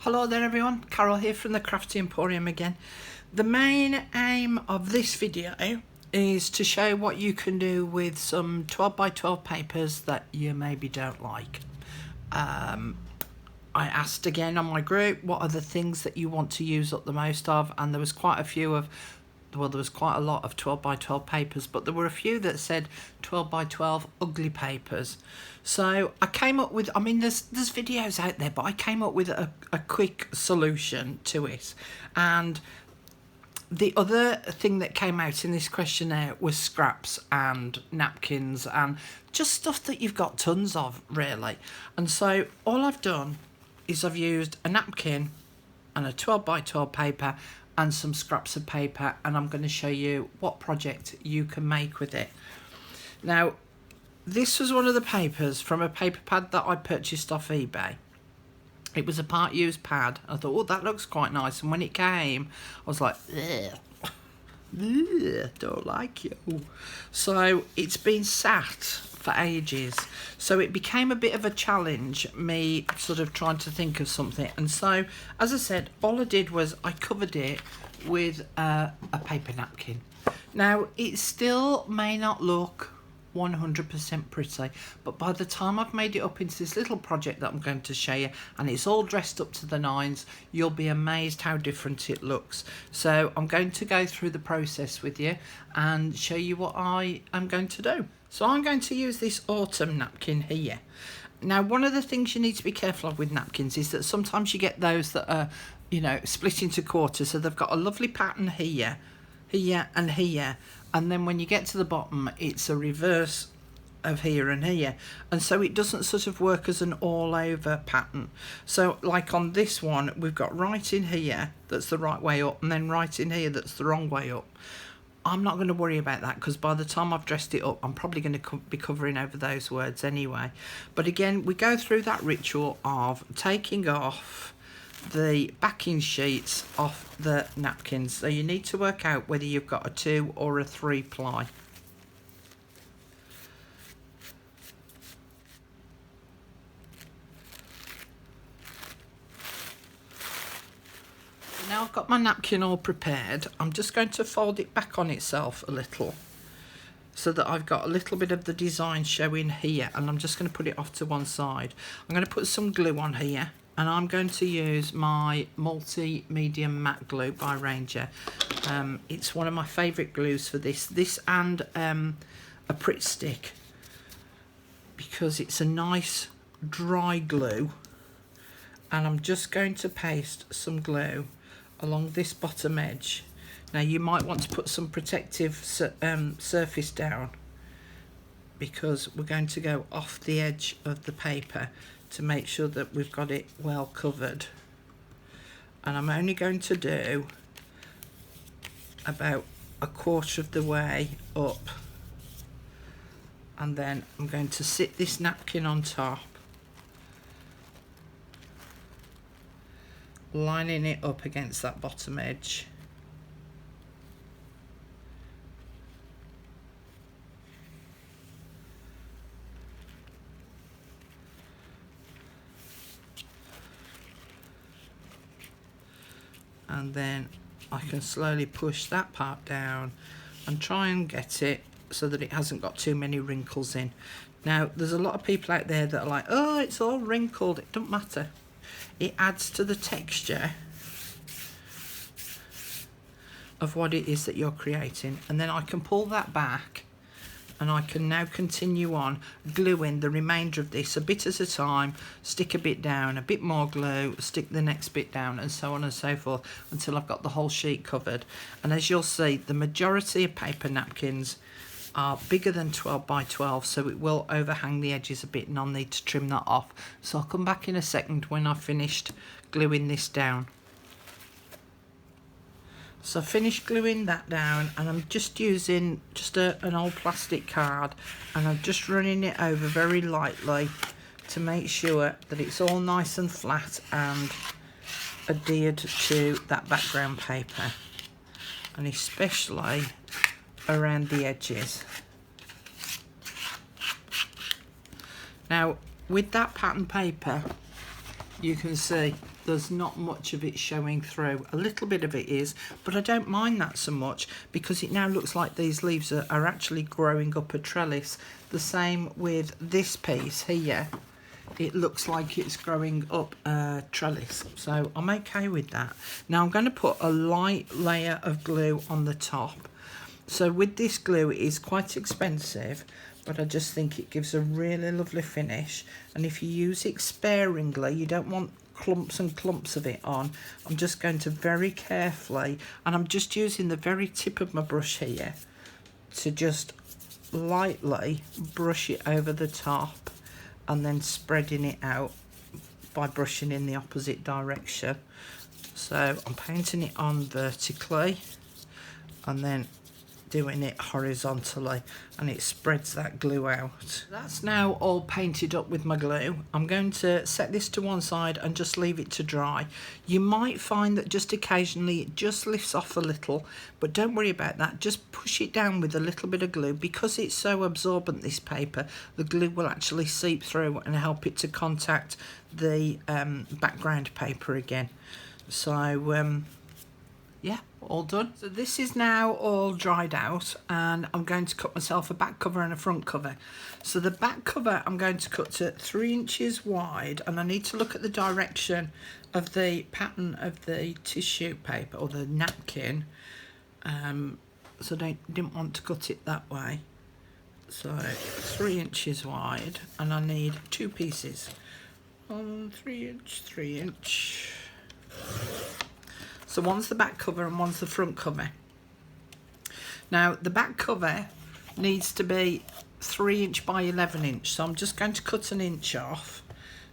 Hello there everyone, Carol here from the Crafty Emporium again. The main aim of this video is to show what you can do with some 12 by 12 papers that you maybe don't like. I asked again on my group what are the things that you want to use up the most of, and there was quite a lot of 12 by 12 papers, but there were a few that said 12 by 12 ugly papers. So I came up with, there's videos out there, but I came up with a quick solution to it. And the other thing that came out in this questionnaire was scraps and napkins and just stuff that you've got tons of, really. And so all I've done is I've used a napkin and a 12 by 12 paper and some scraps of paper, and I'm going to show you what project you can make with it. Now, this was one of the papers from a paper pad that I purchased off eBay. It was a part used pad. I thought, oh, that looks quite nice, and when it came I was like, ugh, don't like you. So it's been sat for ages, so it became a bit of a challenge, me sort of trying to think of something. And so, as I said, all I did was I covered it with a paper napkin. Now, it still may not look 100% pretty, but by the time I've made it up into this little project that I'm going to show you, and it's all dressed up to the nines, you'll be amazed how different it looks. So I'm going to go through the process with you and show you what I am going to do. So I'm going to use this autumn napkin here. Now, one of the things you need to be careful of with napkins is that sometimes you get those that are, split into quarters. So they've got a lovely pattern here, here and here. And then when you get to the bottom, it's a reverse of here and here. And so it doesn't sort of work as an all over pattern. So like on this one, we've got right in here, that's the right way up, and then right in here, that's the wrong way up. I'm not going to worry about that, because by the time I've dressed it up, I'm probably going to be covering over those words anyway. But again, we go through that ritual of taking off the backing sheets off the napkins. So you need to work out whether you've got a 2 or a 3 ply. Now I've got my napkin all prepared, I'm just going to fold it back on itself a little so that I've got a little bit of the design showing here, and I'm just going to put it off to one side. I'm going to put some glue on here, and I'm going to use my multi-medium matte glue by Ranger. It's one of my favourite glues for this and a Pritt stick, because it's a nice dry glue. And I'm just going to paste some glue along this bottom edge. Now you might want to put some protective surface down, because we're going to go off the edge of the paper to make sure that we've got it well covered. And I'm only going to do about a quarter of the way up, and then I'm going to sit this napkin on top, lining it up against that bottom edge. And then I can slowly push that part down and try and get it so that it hasn't got too many wrinkles in. Now, there's a lot of people out there that are like, oh, it's all wrinkled. It doesn't matter. It adds to the texture of what it is that you're creating. And then I can pull that back, and I can now continue on gluing the remainder of this a bit at a time, stick a bit down, a bit more glue, stick the next bit down, and so on and so forth until I've got the whole sheet covered. And as you'll see, the majority of paper napkins are bigger than 12 by 12, so it will overhang the edges a bit, and I'll need to trim that off. So I'll come back in a second when I've finished gluing this down. So I finished gluing that down, and I'm just using an old plastic card, and I'm just running it over very lightly to make sure that it's all nice and flat and adhered to that background paper, and especially around the edges. Now with that pattern paper, you can see there's not much of it showing through. A little bit of it is, but I don't mind that so much because it now looks like these leaves are actually growing up a trellis. The same with this piece here. It looks like it's growing up a trellis, so I'm okay with that. Now I'm going to put a light layer of glue on the top. So with this glue, it is quite expensive, but I just think it gives a really lovely finish. And if you use it sparingly, you don't want clumps and clumps of it on. I'm just going to very carefully, and I'm just using the very tip of my brush here to just lightly brush it over the top, and then spreading it out by brushing in the opposite direction. So I'm painting it on vertically and then doing it horizontally, and it spreads that glue out. That's now all painted up with my glue. I'm going to set this to one side and just leave it to dry. You might find that just occasionally it just lifts off a little, but don't worry about that. Just push it down with a little bit of glue. Because it's so absorbent, this paper, the glue will actually seep through and help it to contact the background paper again. So yeah, all done. So this is now all dried out, and I'm going to cut myself a back cover and a front cover. So the back cover I'm going to cut to 3 inches wide, and I need to look at the direction of the pattern of the tissue paper or the napkin. So I didn't want to cut it that way. So 3 inches wide, and I need 2 pieces. 3 inch, 3 inch. So one's the back cover and one's the front cover. Now the back cover needs to be 3 inch by 11 inch. So I'm just going to cut an inch off.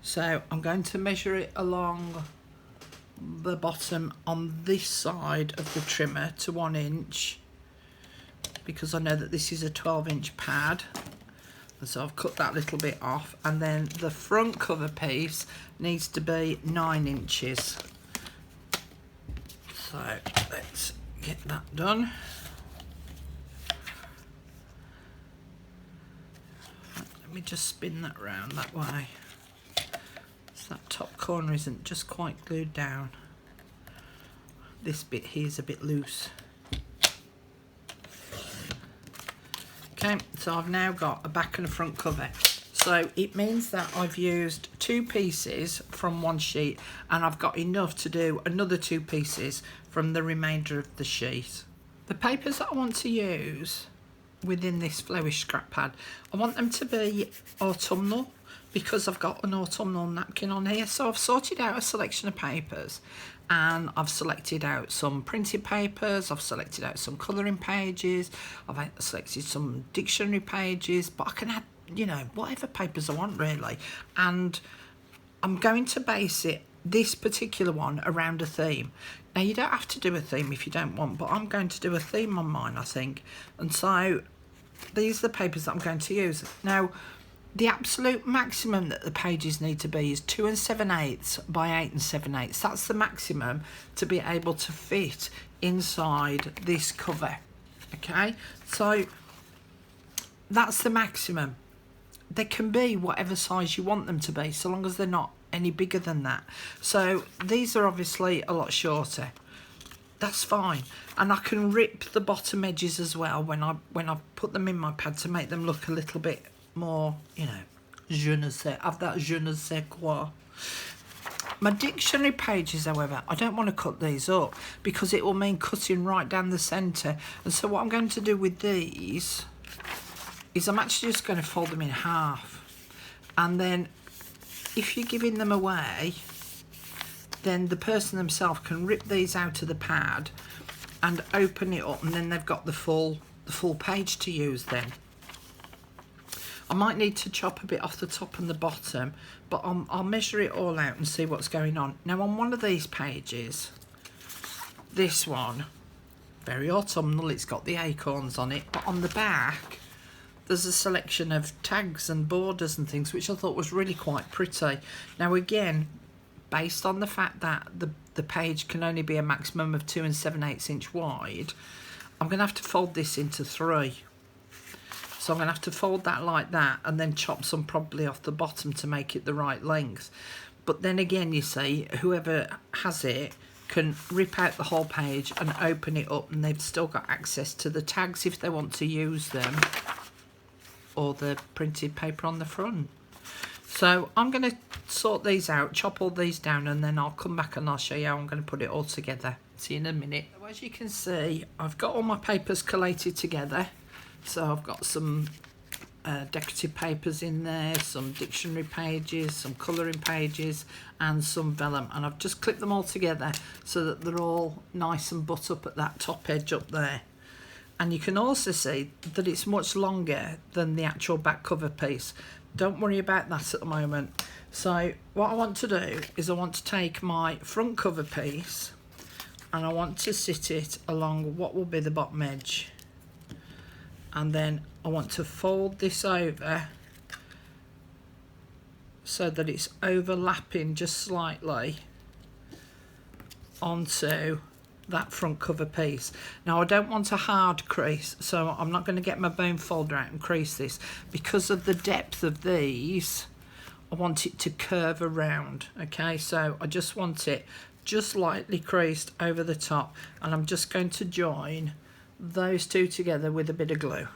So I'm going to measure it along the bottom on this side of the trimmer to 1 inch, because I know that this is a 12-inch pad. So I've cut that little bit off, and then the front cover piece needs to be 9 inches. So let's get that done. Let me just spin that round that way. So that top corner isn't just quite glued down. This bit here is a bit loose. Okay, so I've now got a back and a front cover. So it means that I've used 2 pieces from one sheet, and I've got enough to do another 2 pieces from the remainder of the sheet. The papers that I want to use within this Flowish scrap pad, I want them to be autumnal, because I've got an autumnal napkin on here. So I've sorted out a selection of papers, and I've selected out some printed papers, I've selected out some colouring pages, I've selected some dictionary pages, but I can add, you know, whatever papers I want really. And I'm going to base it, this particular one, around a theme. Now you don't have to do a theme if you don't want, but I'm going to do a theme on mine, I think. And so these are the papers that I'm going to use. Now the absolute maximum that the pages need to be is 2 7/8 by 8 7/8. That's the maximum to be able to fit inside this cover. Okay, so that's the maximum. They can be whatever size you want them to be, so long as they're not any bigger than that. So these are obviously a lot shorter. That's fine, and I can rip the bottom edges as well when I put them in my pad to make them look a little bit more, you know, je ne sais, have that je ne sais quoi. My dictionary pages, however, I don't want to cut these up because it will mean cutting right down the centre. And so what I'm going to do with these is I'm actually just going to fold them in half. And then if you're giving them away, then the person themselves can rip these out of the pad and open it up, and then they've got the full page to use then. I might need to chop a bit off the top and the bottom, but I'll measure it all out and see what's going on. Now on one of these pages, this one, very autumnal, it's got the acorns on it, but on the back there's a selection of tags and borders and things, which I thought was really quite pretty. Now again, based on the fact that the page can only be a maximum of 2 7/8 inch wide, I'm going to have to fold this into 3. So I'm going to have to fold that like that, and then chop some probably off the bottom to make it the right length. But then again, you see, whoever has it can rip out the whole page and open it up, and they've still got access to the tags if they want to use them, or the printed paper on the front. So I'm going to sort these out, chop all these down, and then I'll come back and I'll show you how I'm going to put it all together. See you in a minute. So as you can see, I've got all my papers collated together. So I've got some decorative papers in there, some dictionary pages, some colouring pages, and some vellum, and I've just clipped them all together so that they're all nice and butt up at that top edge up there. And you can also see that it's much longer than the actual back cover piece. Don't worry about that at the moment. So what I want to do is I want to take my front cover piece and I want to sit it along what will be the bottom edge, and then I want to fold this over so that it's overlapping just slightly onto that front cover piece. Now I don't want a hard crease, so I'm not going to get my bone folder out and crease this. Because of the depth of these, I want it to curve around. Okay, so I just want it just lightly creased over the top, and I'm just going to join those two together with a bit of glue.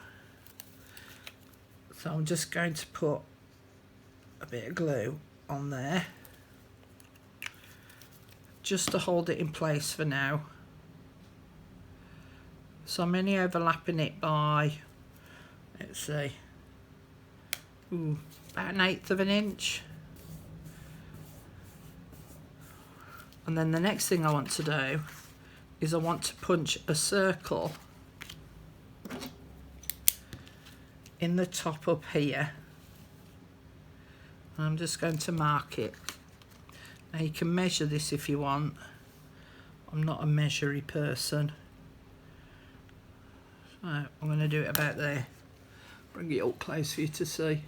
So I'm just going to put a bit of glue on there just to hold it in place for now. So I'm only overlapping it by, let's see, about 1/8 of an inch. And then the next thing I want to do is I want to punch a circle in the top up here. And I'm just going to mark it. Now you can measure this if you want. I'm not a measury person. So I'm going to do it about there. Bring it up close for you to see.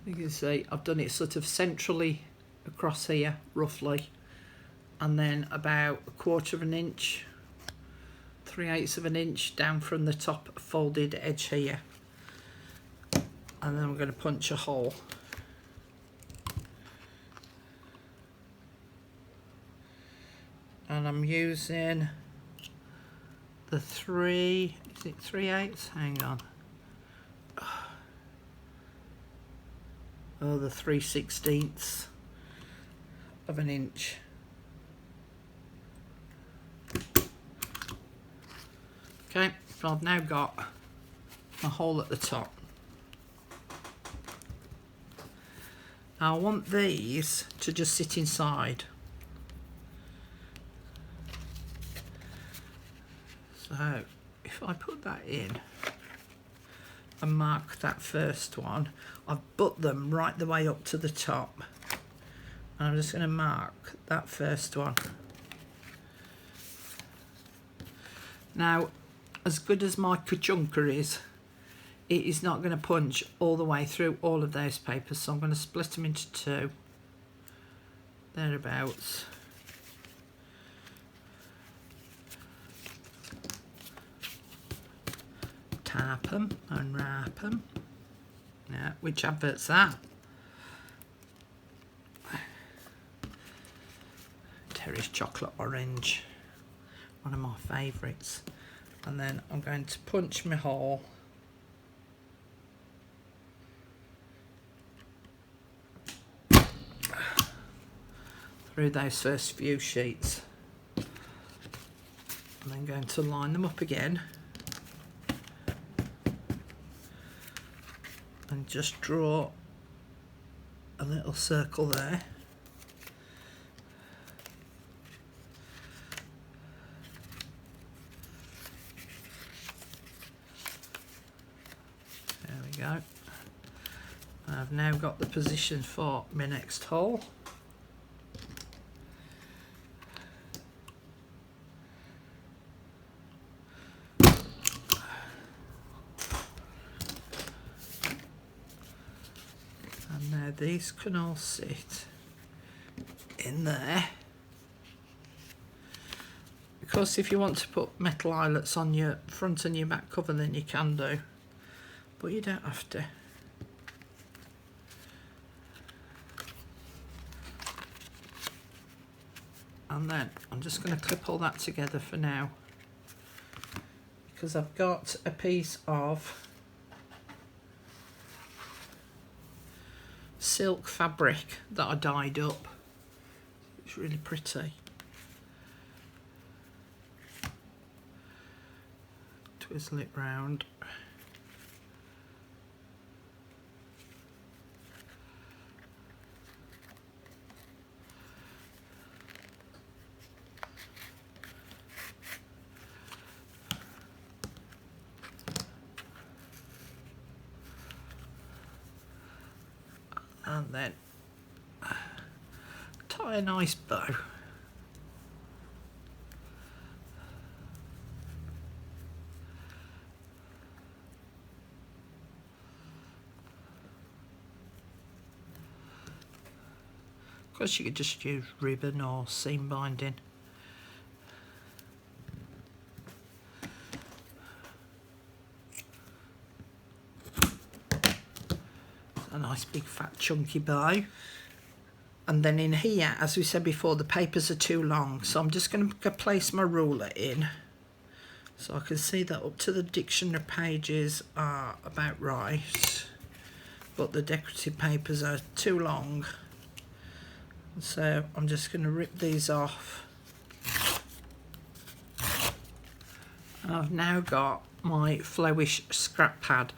You can see I've done it sort of centrally across here, roughly. And then about 1/4 of an inch, 3/8 of an inch down from the top folded edge here. And then I'm going to punch a hole. And I'm using the 3/8? Hang on. Oh, the 3/16 of an inch. Okay, so I've now got a hole at the top. Now I want these to just sit inside. So if I put that in and mark that first one, I've butt them right the way up to the top. And I'm just going to mark that first one. Now, as good as my Kachunka is, it is not going to punch all the way through all of those papers, so I'm going to split them into two, thereabouts. Tap them, unwrap them. Now, which advert's that? Terry's chocolate orange, one of my favourites. And then I'm going to punch my hole through those first few sheets. And then going to line them up again. And just draw a little circle there. There we go. I've now got the position for my next hole. And now these can all sit in there. Because if you want to put metal eyelets on your front and your back cover, then you can do, but you don't have to. And then I'm just going to clip all that together for now, because I've got a piece of silk fabric that I dyed up. It's really pretty. Twizzle it round. And then tie a nice bow. Of course you could just use ribbon or seam binding. A nice big fat chunky bow. And then in here, as we said before, the papers are too long, so I'm just going to place my ruler in so I can see that up to the dictionary pages are about right, but the decorative papers are too long, so I'm just going to rip these off. And I've now got my Flowish scrap pad.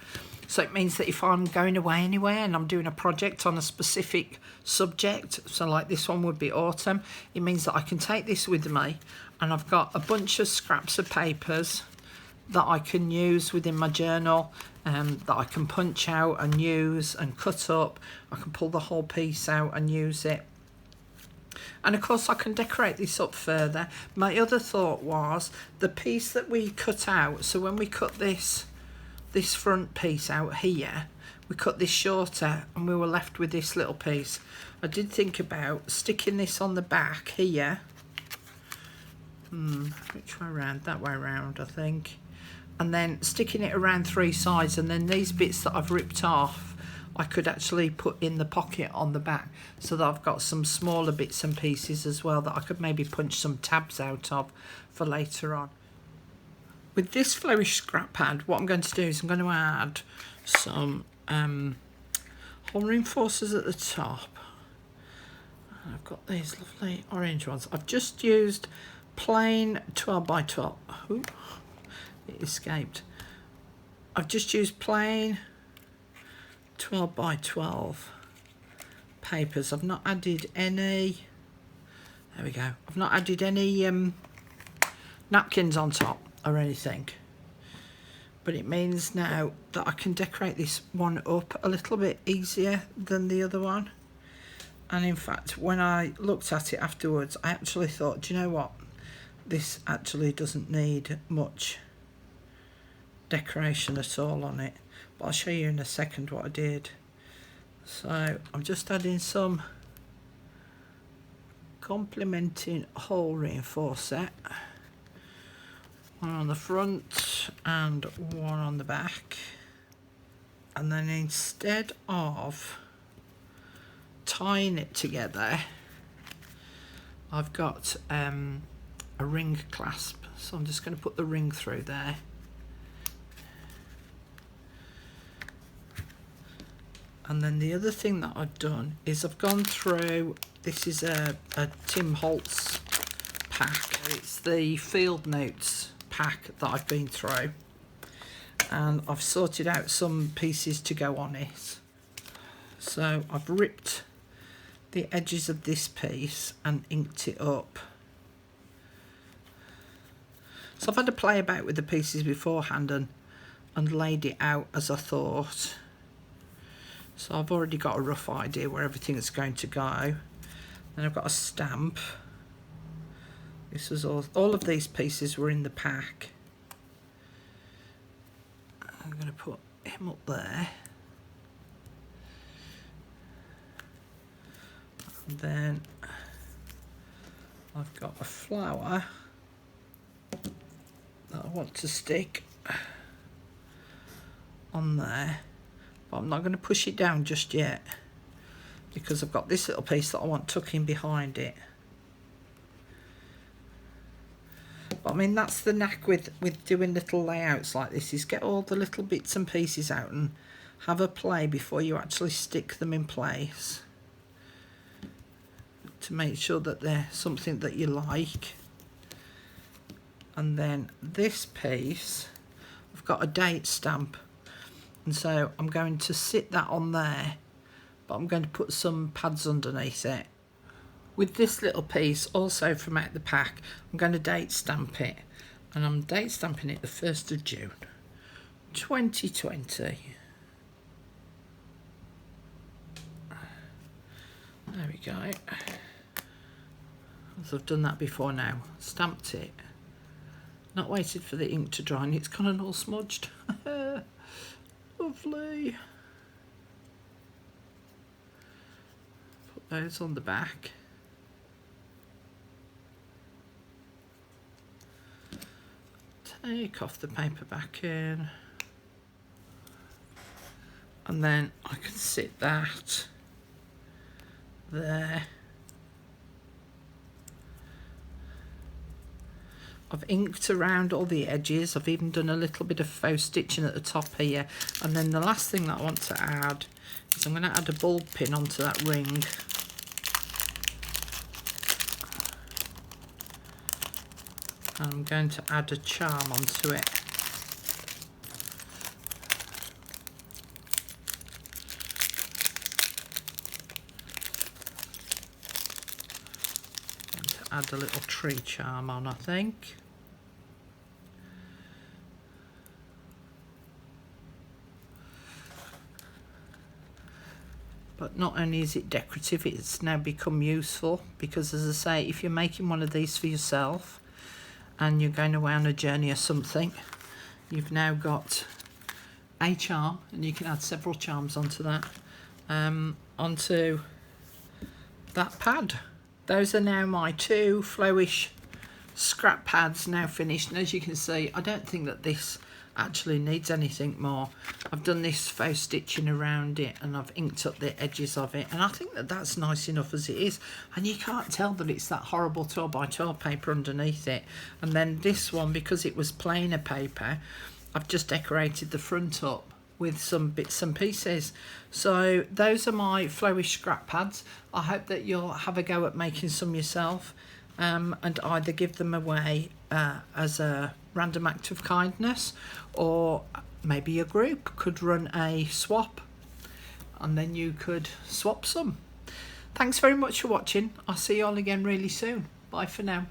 So it means that if I'm going away anywhere and I'm doing a project on a specific subject, so like this one would be autumn, it means that I can take this with me, and I've got a bunch of scraps of papers that I can use within my journal, that I can punch out and use and cut up. I can pull the whole piece out and use it. And of course I can decorate this up further. My other thought was the piece that we cut out, so when we cut this front piece out here, we cut this shorter and we were left with this little piece. I did think about sticking this on the back here. Which way around? That way around, I think. And then sticking it around three sides, and then these bits that I've ripped off I could actually put in the pocket on the back, so that I've got some smaller bits and pieces as well that I could maybe punch some tabs out of for later on. With this Flowish scrap pad, what I'm going to do is I'm going to add some hole reinforcers at the top. I've got these lovely orange ones. I've just used plain 12 by 12. Ooh, it escaped. I've just used plain 12 by 12 papers. I've not added any. There we go. I've not added any napkins on top or anything, but it means now that I can decorate this one up a little bit easier than the other one. And in fact, when I looked at it afterwards, I actually thought, do you know what, this actually doesn't need much decoration at all on it, but I'll show you in a second what I did. So I'm just adding some complementing hole reinforcer, one on the front and one on the back. And then instead of tying it together, I've got a ring clasp, so I'm just going to put the ring through there. And then the other thing that I've done is I've gone through, this is a Tim Holtz pack, it's the Field Notes pack that I've been through, and I've sorted out some pieces to go on it. So I've ripped the edges of this piece and inked it up. So I've had to play about with the pieces beforehand and laid it out as I thought. So I've already got a rough idea where everything is going to go. Then I've got a stamp. This was all of these pieces were in the pack. I'm going to put him up there. And then I've got a flower that I want to stick on there, but I'm not going to push it down just yet because I've got this little piece that I want tucking behind it. But I mean, that's the knack with doing little layouts like this, is get all the little bits and pieces out and have a play before you actually stick them in place, to make sure that they're something that you like. And then this piece, I've got a date stamp, and so I'm going to sit that on there, but I'm going to put some pads underneath it. With this little piece, also from out the pack, I'm going to date stamp it, and I'm date stamping it the 1st of June 2020. There we go. As I've done that before now, stamped it, not waited for the ink to dry, and it's gone and all smudged. Lovely. Put those on the back. Take off the paper backing, and then I can sit that there. I've inked around all the edges. I've even done a little bit of faux stitching at the top here. And then the last thing that I want to add is I'm going to add a bulb pin onto that ring. And I'm going to add a charm onto it. Going to add a little tree charm on, I think. But not only is it decorative, it's now become useful, because as I say, if you're making one of these for yourself and you're going away on a journey or something, you've now got a charm, and you can add several charms onto that, onto that pad. Those are now my 2 Flowish scrap pads now finished, and as you can see, I don't think that this actually needs anything more. I've done this faux stitching around it, and I've inked up the edges of it, and I think that that's nice enough as it is, and you can't tell that it's that horrible 12 by 12 paper underneath it. And then this one, because it was plainer paper, I've just decorated the front up with some bits and pieces. So those are my Flowish scrap pads. I hope that you'll have a go at making some yourself, and either give them away as a random act of kindness, or maybe a group could run a swap and then you could swap some. Thanks very much for watching. I'll see you all again really soon. Bye for now.